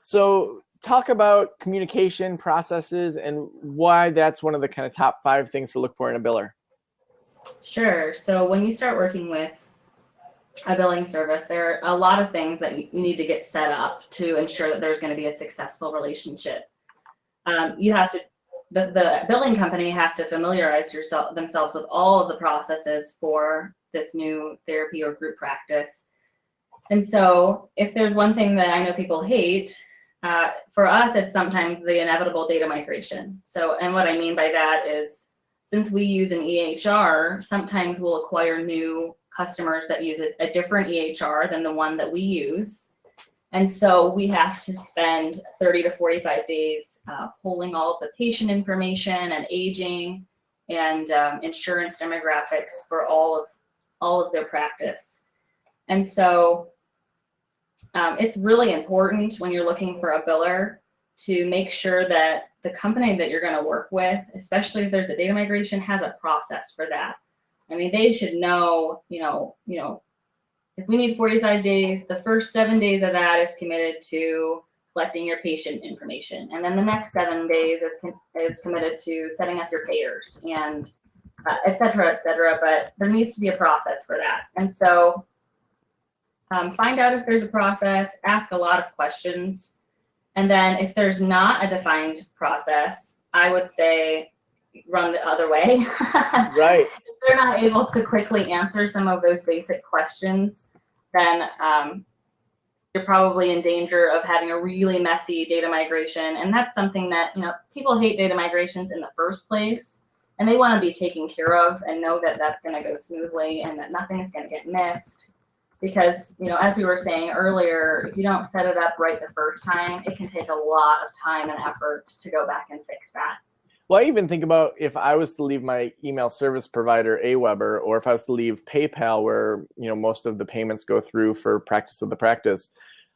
So talk about communication processes and why that's one of the kind of top 5 things to look for in a biller. Sure. So when you start working with a billing service, there are a lot of things that you need to get set up to ensure that there's going to be a successful relationship. You have to, the billing company has to familiarize themselves with all of the processes for this new therapy or group practice. And so if there's one thing that I know people hate, for us, it's sometimes the inevitable data migration. So, and what I mean by that is, since we use an EHR, sometimes we'll acquire new customers that uses a different EHR than the one that we use. And so we have to spend 30 to 45 days pulling all of the patient information and aging and insurance demographics for all of their practice. And so it's really important when you're looking for a biller to make sure that the company that you're going to work with, especially if there's a data migration, has a process for that. I mean, they should know, if we need 45 days, the first 7 days of that is committed to collecting your patient information. And then the next 7 days is committed to setting up your payers and et cetera, et cetera. But there needs to be a process for that. And so find out if there's a process, ask a lot of questions. And then if there's not a defined process, I would say run the other way. Right. If they're not able to quickly answer some of those basic questions, then you're probably in danger of having a really messy data migration. And that's something that, people hate data migrations in the first place, and they want to be taken care of and know that that's going to go smoothly and that nothing is going to get missed. Because, as we were saying earlier, if you don't set it up right the first time, it can take a lot of time and effort to go back and fix that. Well, I even think about if I was to leave my email service provider, Aweber, or if I was to leave PayPal, where most of the payments go through for practice of the practice.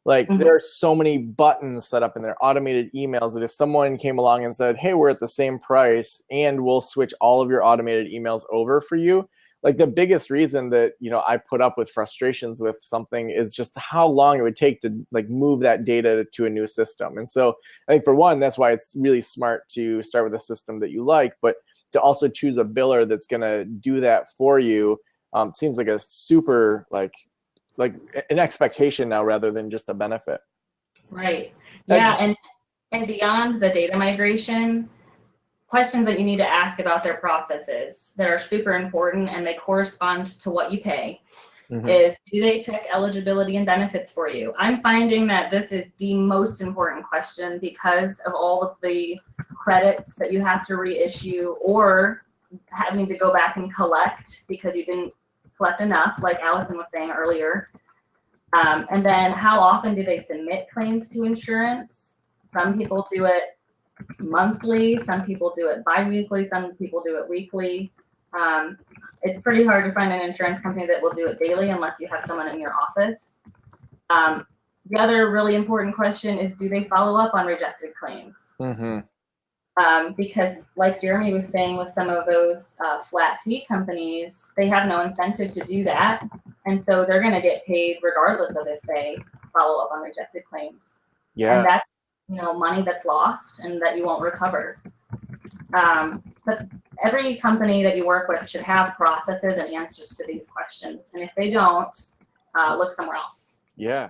Like there are so many buttons set up in their automated emails that if someone came along and said, "Hey, we're at the same price, and we'll switch all of your automated emails over for you," like the biggest reason that I put up with frustrations with something is just how long it would take to like move that data to a new system. And so I think for one, that's why it's really smart to start with a system that you like, but to also choose a biller that's going to do that for you seems like a super like an expectation now rather than just a benefit. Right. Yeah, and beyond the data migration, questions that you need to ask about their processes that are super important and they correspond to what you pay is, do they check eligibility and benefits for you? I'm finding that this is the most important question because of all of the credits that you have to reissue or having to go back and collect because you didn't collect enough, like Alison was saying earlier. And then how often do they submit claims to insurance? Some people do it monthly, some people do it bi-weekly, some people do it weekly. It's pretty hard to find an insurance company that will do it daily unless you have someone in your office. The other really important question is, do they follow up on rejected claims? Because like Jeremy was saying, with some of those flat fee companies, they have no incentive to do that. And so they're going to get paid regardless of if they follow up on rejected claims. Yeah. And that's money that's lost and that you won't recover. But every company that you work with should have processes and answers to these questions. And if they don't, look somewhere else. Yeah.